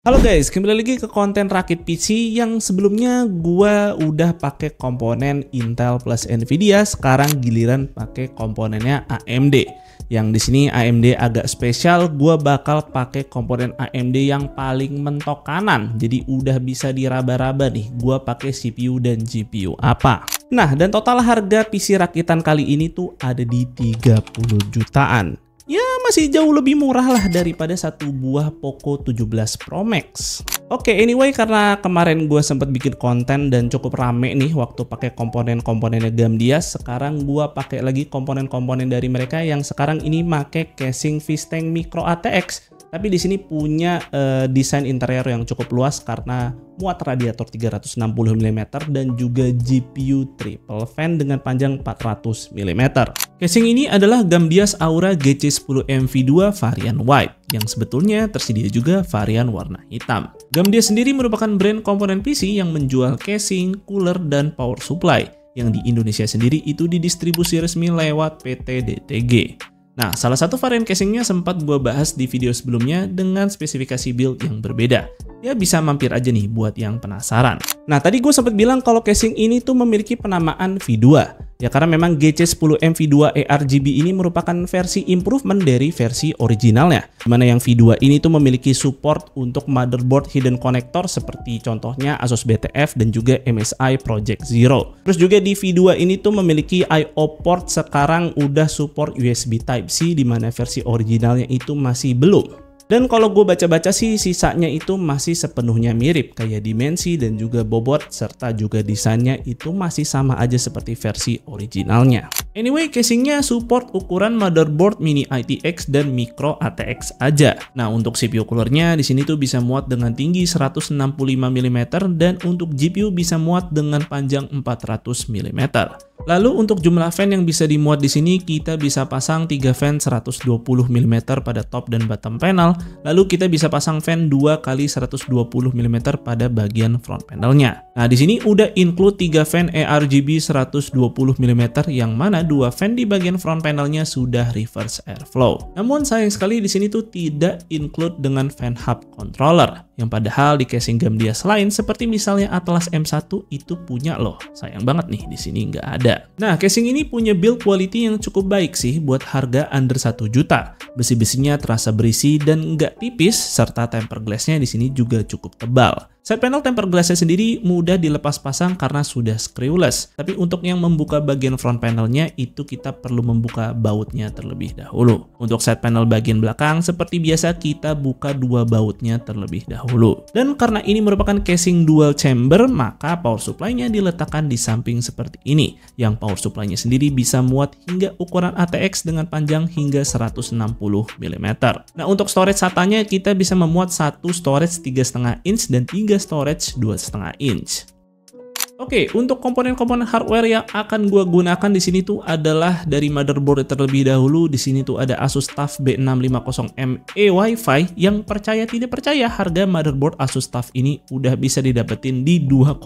Halo guys, kembali lagi ke konten rakit PC yang sebelumnya gua udah pakai komponen Intel plus Nvidia, sekarang giliran pakai komponennya AMD. Yang di sini AMD agak spesial, gua bakal pakai komponen AMD yang paling mentok kanan. Jadi udah bisa diraba-raba nih, gua pakai CPU dan GPU apa. Nah, dan total harga PC rakitan kali ini tuh ada di 30 jutaan. Ya masih jauh lebih murah lah daripada satu buah Poco 17 Pro Max. Oke, anyway, karena kemarin gue sempat bikin konten dan cukup rame nih waktu pakai komponen-komponennya Gamdias, sekarang gue pakai lagi komponen-komponen dari mereka yang sekarang ini pakai casing Visteng Micro ATX. Tapi di sini punya desain interior yang cukup luas karena muat radiator 360 mm dan juga GPU triple fan dengan panjang 400 mm. Casing ini adalah Gamdias Aura GC10 MV2 varian white yang sebetulnya tersedia juga varian warna hitam. Gamdias sendiri merupakan brand komponen PC yang menjual casing, cooler, dan power supply yang di Indonesia sendiri itu didistribusi resmi lewat PT DTG. Nah, salah satu varian casingnya sempat gue bahas di video sebelumnya dengan spesifikasi build yang berbeda. Ya bisa mampir aja nih buat yang penasaran. Nah, tadi gue sempat bilang kalau casing ini tuh memiliki penamaan V2. Ya karena memang GC10 MV2 ARGB ini merupakan versi improvement dari versi originalnya. Dimana yang V2 ini tuh memiliki support untuk motherboard hidden connector seperti contohnya Asus BTF dan juga MSI Project Zero. Terus juga di V2 ini tuh memiliki I/O port sekarang udah support USB Type-C dimana versi originalnya itu masih belum. Dan kalau gue baca-baca sih sisanya itu masih sepenuhnya mirip kayak dimensi dan juga bobot serta juga desainnya itu masih sama aja seperti versi originalnya. Anyway, casingnya support ukuran motherboard mini ITX dan micro ATX aja. Nah, untuk CPU coolernya di sini tuh bisa muat dengan tinggi 165 mm dan untuk GPU bisa muat dengan panjang 400 mm. Lalu untuk jumlah fan yang bisa dimuat di sini kita bisa pasang 3 fan 120 mm pada top dan bottom panel, lalu kita bisa pasang fan 2 kali 120 mm pada bagian front panelnya. Nah, di sini udah include 3 fan ARGB 120 mm yang mana 2 fan di bagian front panelnya sudah reverse airflow. Namun sayang sekali di sini tuh tidak include dengan fan hub controller. Yang padahal di casing Gamdias lain seperti misalnya Atlas M1 itu punya loh. Sayang banget nih di sini nggak ada. Nah, casing ini punya build quality yang cukup baik sih buat harga under 1 juta. Besi-besinya terasa berisi dan nggak tipis serta tempered glassnya di sini juga cukup tebal. Side panel tempered glassnya sendiri mudah dilepas pasang karena sudah screwless. Tapi untuk yang membuka bagian front panelnya itu kita perlu membuka bautnya terlebih dahulu. Untuk side panel bagian belakang seperti biasa kita buka 2 bautnya terlebih dahulu. Dan karena ini merupakan casing dual chamber maka power supply-nya diletakkan di samping seperti ini. Yang power supply-nya sendiri bisa muat hingga ukuran ATX dengan panjang hingga 160 mm. Nah, untuk storage SATA-nya kita bisa memuat satu storage 3,5 inch dan 3 storage 2,5 inch. Oke, untuk komponen-komponen hardware yang akan gua gunakan di sini tuh adalah dari motherboard terlebih dahulu. Di sini tuh ada Asus TUF B650ME Wi-Fi yang percaya tidak percaya harga motherboard Asus TUF ini udah bisa didapetin di 2,6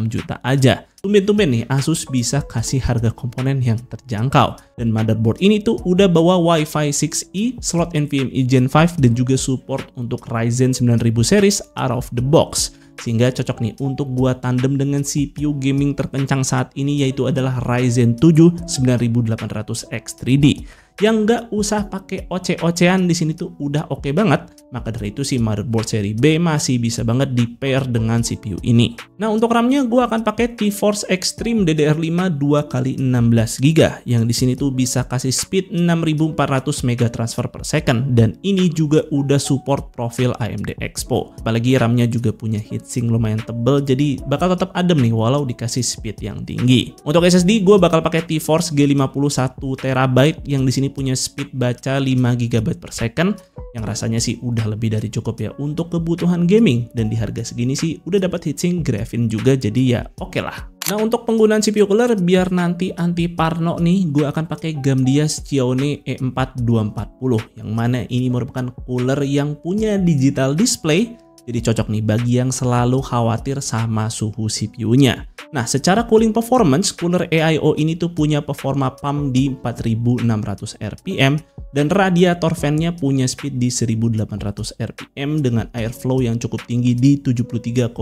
juta aja. Tumben-tumben nih Asus bisa kasih harga komponen yang terjangkau. Dan motherboard ini tuh udah bawa Wi-Fi 6E, slot NVMe Gen 5 dan juga support untuk Ryzen 9000 series out of the box. Sehingga cocok nih untuk buat tandem dengan CPU gaming terkencang saat ini yaitu adalah Ryzen 7 9800X 3D. Yang nggak usah pakai oce-ocean di sini tuh udah oke banget. Maka dari itu si motherboard seri B masih bisa banget di pair dengan CPU ini. Nah, untuk RAM-nya gue akan pakai T-Force Extreme DDR5 2x16GB yang di sini tuh bisa kasih speed 6400 MB transfer per second dan ini juga udah support profil AMD Expo. Apalagi RAM-nya juga punya heatsink lumayan tebel jadi bakal tetap adem nih walau dikasih speed yang tinggi. Untuk SSD gue bakal pakai T-Force G50 1TB yang di sini punya speed baca 5GB per second yang rasanya sih udah lebih dari cukup ya untuk kebutuhan gaming dan di harga segini sih udah dapat heatsink Graphene juga jadi ya oke lah. Nah, untuk penggunaan CPU cooler biar nanti anti parno nih gue akan pakai Gamdias Xiaomi E4 240 yang mana ini merupakan cooler yang punya digital display. Jadi cocok nih bagi yang selalu khawatir sama suhu CPU-nya. Nah, secara cooling performance, cooler AIO ini tuh punya performa pump di 4600 RPM Dan radiator fan-nya punya speed di 1800 rpm dengan airflow yang cukup tinggi di 73,3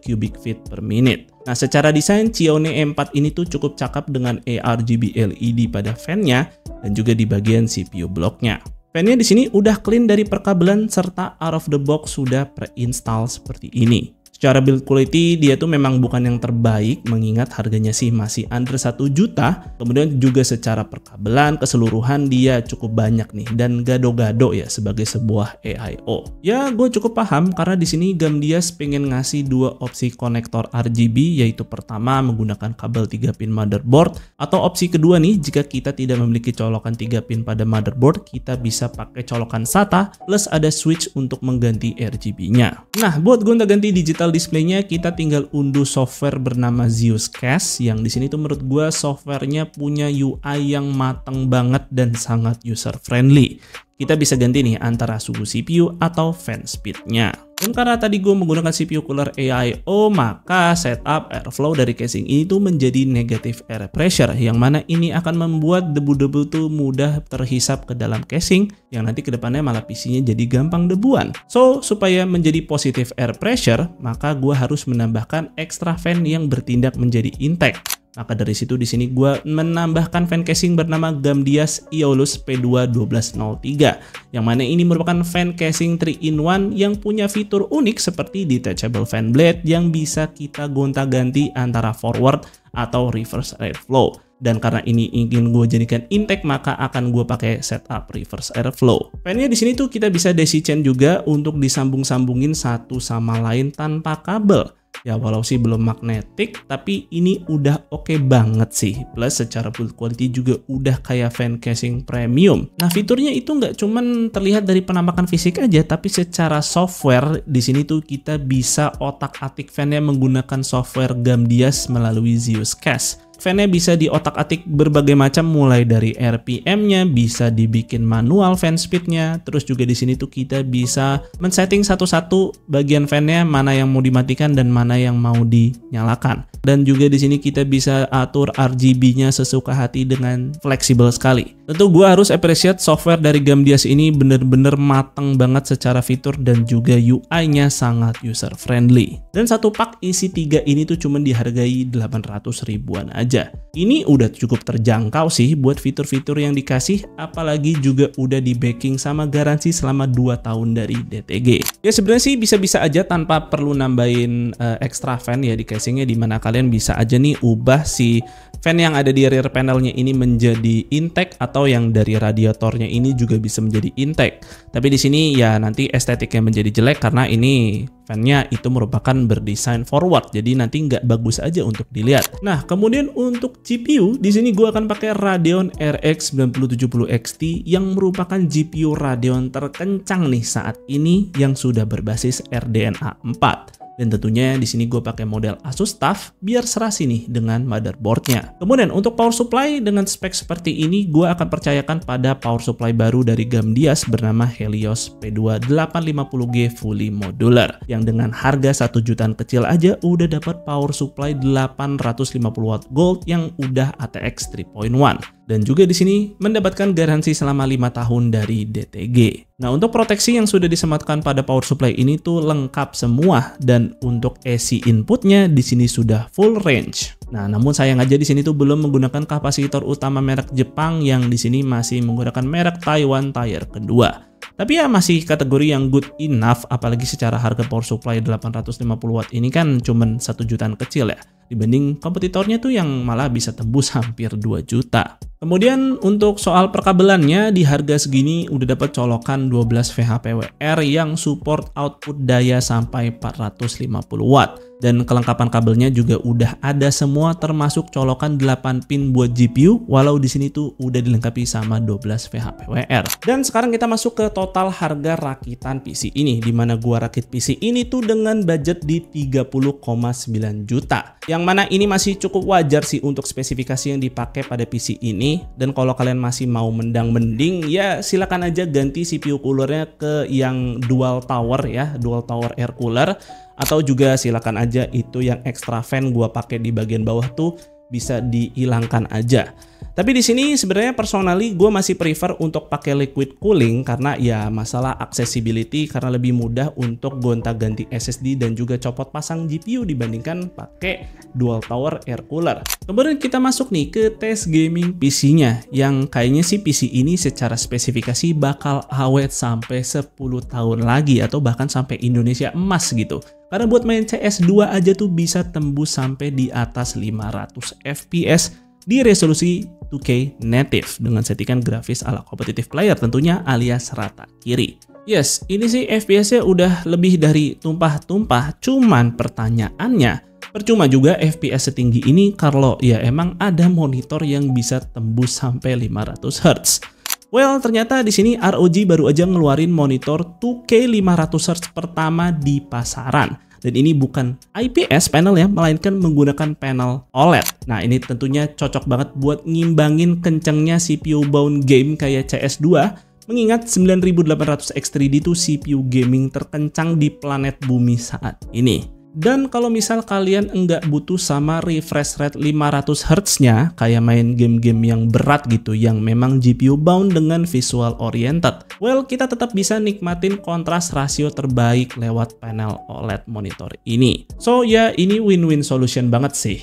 cubic feet per minute. Nah, secara desain Cione E4 ini tuh cukup cakep dengan ARGB LED pada fan-nya dan juga di bagian CPU blocknya. Fan-nya di sini udah clean dari perkabelan serta out of the box sudah pre-install seperti ini. Secara build quality dia tuh memang bukan yang terbaik mengingat harganya sih masih under 1 juta. Kemudian juga secara perkabelan keseluruhan dia cukup banyak nih dan gado-gado ya sebagai sebuah AIO. Ya gue cukup paham karena di sini Gamdias pengen ngasih dua opsi konektor RGB, yaitu pertama menggunakan kabel 3 pin motherboard, atau opsi kedua nih jika kita tidak memiliki colokan 3 pin pada motherboard kita bisa pakai colokan SATA plus ada switch untuk mengganti RGB-nya. Nah, buat gonta-ganti digital displaynya kita tinggal unduh software bernama ZeusCast yang di sini tuh menurut gua softwarenya punya UI yang mateng banget dan sangat user friendly. Kita bisa ganti nih antara suhu CPU atau fan speednya. Dan karena tadi gue menggunakan CPU cooler AIO, maka setup airflow dari casing ini tuh menjadi negative air pressure, yang mana ini akan membuat debu-debu tuh mudah terhisap ke dalam casing, yang nanti kedepannya malah PC-nya jadi gampang debuan. So, supaya menjadi positive air pressure, maka gue harus menambahkan extra fan yang bertindak menjadi intake. Maka dari situ di sini gue menambahkan fan casing bernama Gamdias Aeolus P2-1203, yang mana ini merupakan fan casing 3-in-1 yang punya fitur unik seperti detachable fan blade yang bisa kita gonta-ganti antara forward atau reverse airflow. Dan karena ini ingin gue jadikan intake, maka akan gue pakai setup reverse airflow. Fan-nya di sini tuh kita bisa daisy chain juga untuk disambung-sambungin satu sama lain tanpa kabel. Ya walau sih belum magnetic, tapi ini udah oke banget sih. Plus secara build quality juga udah kayak fan casing premium. Nah, fiturnya itu nggak cuman terlihat dari penampakan fisik aja, tapi secara software di sini tuh kita bisa otak-atik fan-nya menggunakan software Gamdias melalui ZeusCast. Fan-nya bisa diotak-atik berbagai macam, mulai dari RPM-nya, bisa dibikin manual fan speed-nya, terus juga di sini tuh kita bisa men-setting satu-satu bagian fan-nya mana yang mau dimatikan dan mana yang mau dinyalakan. Dan juga di sini kita bisa atur RGB-nya sesuka hati dengan fleksibel sekali. Tentu gue harus appreciate software dari Gamdias ini bener-bener mateng banget secara fitur dan juga UI-nya sangat user friendly. Dan satu pak isi 3 ini tuh cuma dihargai 800 ribuan aja. Ini udah cukup terjangkau sih buat fitur-fitur yang dikasih, apalagi juga udah di backing sama garansi selama 2 tahun dari DTG. Ya sebenarnya sih bisa-bisa aja tanpa perlu nambahin extra fan ya di casingnya, dimana kalian bisa aja nih ubah si fan yang ada di rear panelnya ini menjadi intake, atau yang dari radiatornya ini juga bisa menjadi intake. Tapi di sini ya nanti estetiknya menjadi jelek karena ini fan-nya itu merupakan berdesain forward, jadi nanti nggak bagus aja untuk dilihat. Nah, kemudian untuk GPU di sini gue akan pakai Radeon RX 9070 XT yang merupakan GPU Radeon terkencang nih saat ini yang sudah berbasis RDNA 4. Dan tentunya di sini gue pakai model Asus TUF biar serasi nih dengan motherboardnya. Kemudian untuk power supply dengan spek seperti ini, gue akan percayakan pada power supply baru dari Gamdias bernama Helios P2 850G fully modular, yang dengan harga 1 jutaan kecil aja udah dapat power supply 850 watt gold yang udah ATX 3.1. Dan juga di sini mendapatkan garansi selama 5 tahun dari DTG. Nah, untuk proteksi yang sudah disematkan pada power supply ini tuh lengkap semua, dan untuk AC inputnya di sini sudah full range. Nah, namun sayang aja di sini tuh belum menggunakan kapasitor utama merek Jepang, yang di sini masih menggunakan merek Taiwan Tier kedua. Tapi ya masih kategori yang good enough, apalagi secara harga power supply 850 watt ini kan cuman 1 jutaan kecil ya, dibanding kompetitornya tuh yang malah bisa tembus hampir 2 juta. Kemudian untuk soal perkabelannya, di harga segini udah dapat colokan 12 VHPWR yang support output daya sampai 450 watt. Dan kelengkapan kabelnya juga udah ada semua, termasuk colokan 8 pin buat GPU, walau di sini tuh udah dilengkapi sama 12 VHPWR. Dan sekarang kita masuk ke total harga rakitan PC ini, dimana gua rakit PC ini tuh dengan budget di 30,9 juta. Yang mana ini masih cukup wajar sih untuk spesifikasi yang dipakai pada PC ini. Dan kalau kalian masih mau mendang-mending, ya silakan aja ganti CPU coolernya ke yang dual tower ya, dual tower air cooler. Atau juga silakan aja itu yang extra fan gua pakai di bagian bawah tuh bisa dihilangkan aja. Tapi di sini sebenarnya personally gue masih prefer untuk pakai liquid cooling karena ya masalah accessibility, karena lebih mudah untuk gonta-ganti SSD dan juga copot pasang GPU dibandingkan pakai dual power air cooler. Kemudian kita masuk nih ke tes gaming PC-nya, yang kayaknya sih PC ini secara spesifikasi bakal awet sampai 10 tahun lagi atau bahkan sampai Indonesia emas gitu. Karena buat main CS2 aja tuh bisa tembus sampai di atas 500 FPS di resolusi 2K native dengan settingan grafis ala competitive player tentunya alias rata kiri. Yes, ini sih FPS-nya udah lebih dari tumpah-tumpah, cuman pertanyaannya, percuma juga FPS setinggi ini kalau ya emang ada monitor yang bisa tembus sampai 500 Hz. Well, ternyata di sini ROG baru aja ngeluarin monitor 2K 500 Hz pertama di pasaran. Dan ini bukan IPS panel ya, melainkan menggunakan panel OLED. Nah, ini tentunya cocok banget buat ngimbangin kencengnya CPU bound game kayak CS2, mengingat 9800 X3D itu CPU gaming terkencang di planet bumi saat ini. Dan kalau misal kalian nggak butuh sama refresh rate 500 Hz-nya, kayak main game-game yang berat gitu, yang memang GPU bound dengan visual oriented, well, kita tetap bisa nikmatin kontras rasio terbaik lewat panel OLED monitor ini. So ya, ini win-win solution banget sih.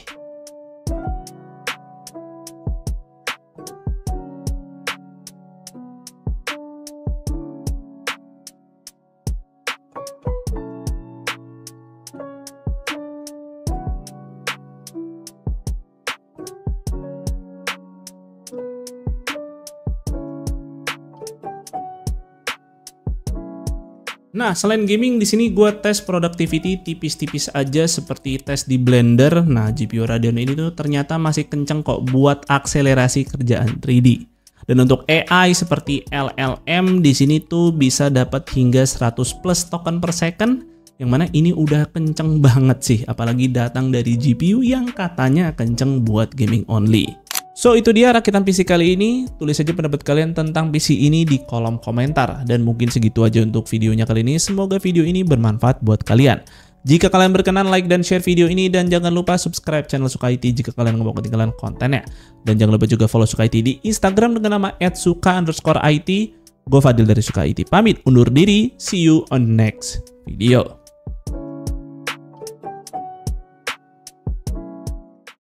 Nah, selain gaming, di sini gue tes productivity tipis-tipis aja seperti tes di Blender. Nah, GPU Radeon ini tuh ternyata masih kenceng kok buat akselerasi kerjaan 3D. Dan untuk AI seperti LLM di sini tuh bisa dapat hingga 100 plus token per second, yang mana ini udah kenceng banget sih, apalagi datang dari GPU yang katanya kenceng buat gaming only. So, itu dia rakitan PC kali ini. Tulis aja pendapat kalian tentang PC ini di kolom komentar. Dan mungkin segitu aja untuk videonya kali ini. Semoga video ini bermanfaat buat kalian. Jika kalian berkenan, like dan share video ini. Dan jangan lupa subscribe channel Suka IT jika kalian nggak mau ketinggalan kontennya. Dan jangan lupa juga follow Suka IT di Instagram dengan nama @suka_it. Gue Fadil dari Suka IT pamit undur diri. See you on next video.